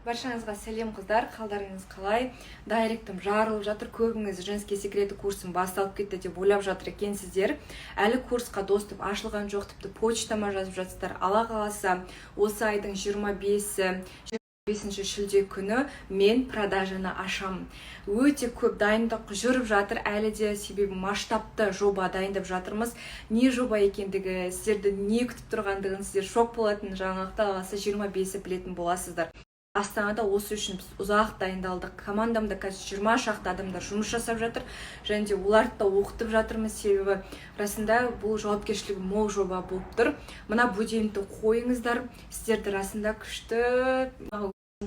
Баршаңызға сәлем қыздар, қалдарыңыз қалай? Дайректім жарылып жатыр, көбіңіз женский секреті курсын басталып кетті деп ойлап жатыр екенсіздер. Әлі курсқа доступ ашылған жоқ, тіпті почтама жазып жатсыздар. Алла қаласа осы айдың 25 шілде күні мен продажаны ашамын. Өте көп дайындық жүріп жатыр, әлі де себебі масштабты жоба дайындап жатырмыз. Не жоба екендігі, сіздерді не күтіп тұрғандығын сіздер шок болатын, жаңалықта аласы 25-і білетін боласыздар. Астанада осы үшін біз ұзақ дайындалдық. Командамда қазір 20 шақты адамдар жұмыс жасап жатыр, және де оларды да оқытып жатырмыз, себебі расында бұл жауапкершілігі мол жоба болып тұр. Мына будильникті қойыңыздар, сіздерді расында күшті,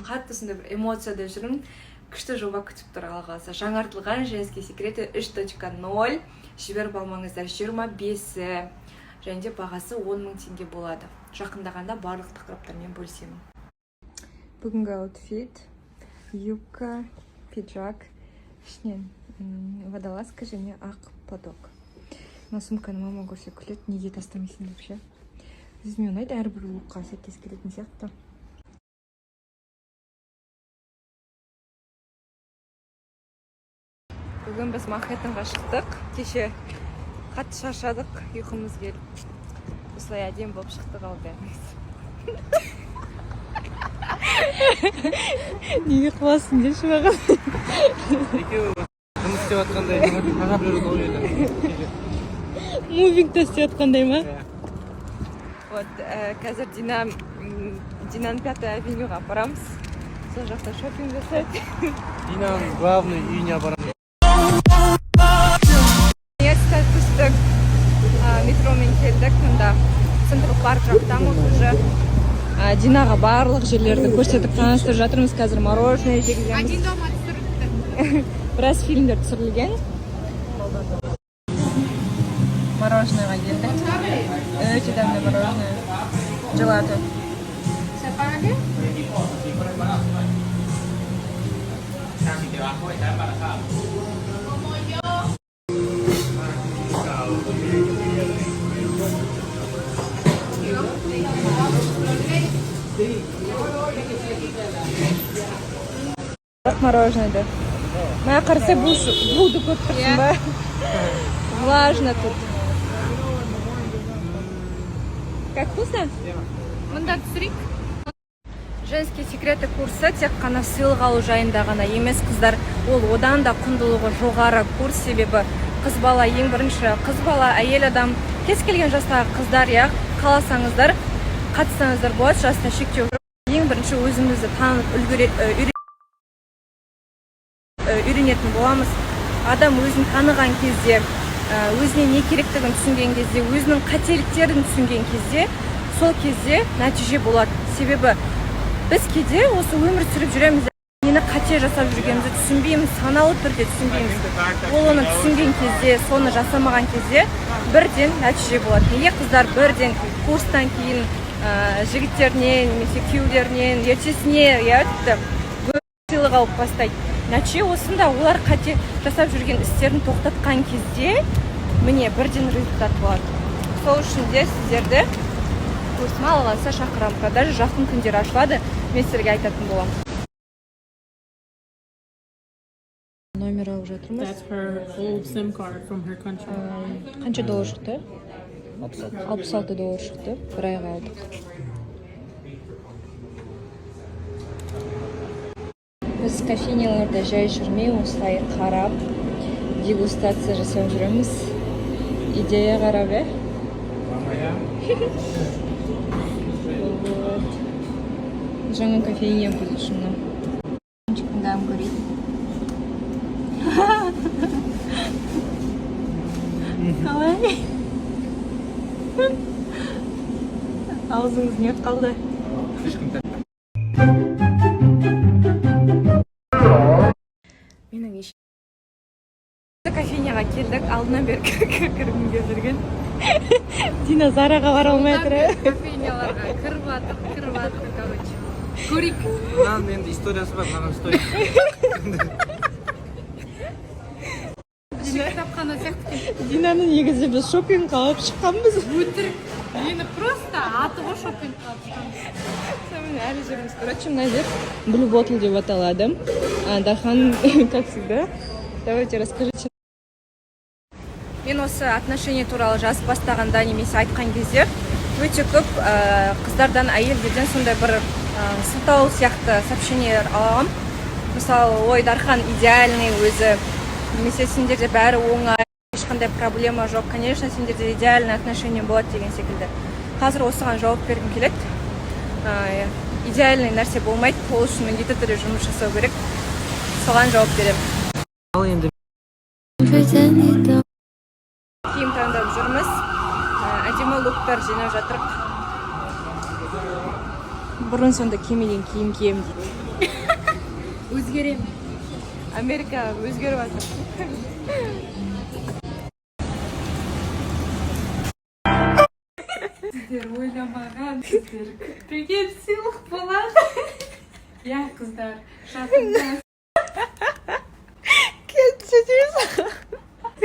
қатты сондай бір эмоцияда жүрмін. Күшті жоба күтіп тұр, Алла қаласа. Жаңартылған женский секреті 3.0 жіберіп алмаңыздар, 25-і, және де бағасы 10 000 теңге болады. Жақындағанда барлық тақырыптармен бөлісемін. Бүгінгі аутфит, юбка, пиджак, ішінен водолазка және ақ платок. Мына сумканы мама көрсе күледі, неге тастамайсың деп ше. Өзіме ұнайды, әрбір лукқа сәйкес келетін сияқты. Бүгін біз Манхэттенға шықтық. Кеше қатты шаршадық, ұйқымыз келіп. Осылай әдем болып шықтық ал бәріміз. Неге қыласың деші маған? Екеуі жұмыс істеп атқандай, аға біреуді ойды. Мувингті істеп атқандай ма? Вот, қазір Динаның 5-й авенюға апарамыз. Сол жақта шопинг жасайды. Динаның главный үйіне апарамыз. Университет түстік, метромен келдік, мұнда Централ парк жақтамыз уже. Динаға барлық жерлерді көрсетіп таныстырып жатырмыз. Қазір мороженое жегіземіз. Один дома түсірілді. Біраз фильмдер түсірілген. Мороженыйға келдік. Өте дәмді мороженое. Желато. Мороженое. Моя қарсы буды көп тұрсын ба? Влажно тут. Как вкусно? Мұнда түсірейік. Женский секреті курсы тек қана сыйлық алу жайында ғана емес, қыздар. Ол одан да құндылығы жоғары курс, себебі қыз бала ең бірінші, қыз бала, әйел адам, кез келген жастағы қыздар, қаласаңыздар, қатысаңыздар болады, жаста шектеу. Ең бірінші өзімізді танып үйренетін боламыз. Адам өзін таныған кезде, өзіне не керектігін түсінген кезде, өзінің қателіктерін түсінген кезде, сол кезде нәтиже болады. Себебі біз кейде осы өмір сүріп жүреміз, нені қате жасап жүргенімізді түсінбейміз, саналы түрде түсінбейміз. Ол оны түсінген кезде, соны жасамаған кезде бірден нәтиже болады. Неге қыздар бірден курстан кейін жігіттерінен, немесе күйеулерінен, ертесіне сыйлық алып бастайды. Нәтиже осында олар қате жасап жүрген істерін тоқтатқан кезде міне бірден результат болады. Сол үшін де сіздерді курсыма Алла қаласа шақырамын. Продажа жақын күндер ашылады, мен сіздерге айтатын боламын. Номер алып жатырмыз. That's her old SIM card from her country. Қанша доллар шықты? 66 доллар шықты. Бір айға алдық. Біз кофейняларда жай жүрмей, осылай қарап, дегустация жасап жүреміз. Идея қарап, жаңа кофейня бұл үшінна. Тыңдағым көрейді. Қалай? Аузыңыз не қалды? Менің еш... Кофейняға келдік, алдынан бері кіргім келдірген. Дина Зараға бара алмай тұр. Кофейняларға кірватып, короче. Көрейік. Мынаның енді историясы бар, маған стоит. Кітапхана сияқты. Динаны негізі біз шопинг алып шыққанбыз. Өтірік. Мені просто аты ғой шопинг әлі жүрміз. Короче, мына жер Blue Bottle деп аталады. Дархан, как всегда. Давайте расскажите. Мен осы отношение туралы жазып бастағанда немесе айтқан кезде өте көп қыздардан, әйелдерден сондай бір сылтау сияқты сообщениелер аламын. Мысалы, ой, Дархан идеальный өзі, немесе сендерде бәрі оңай, ешқандай проблема жоқ, конечно, сендерде идеальный отношение болады деген секілді. Қазір осыған жауап бергім келеді. Идеальный нәрсе болмайды, ол үшін міндетті түрде жұмыс жасау керек. Соған жауап беремін. Ал енді Киім таңдап жүрміз. Әдемі луктар жинап жатырық. Бұрын сонда кимеген киім кием дейді. өзгерем Америка өзгеріп жатыр. сіздер ойламаған сіздер күтпеген сыйлық болады иә қыздар шатында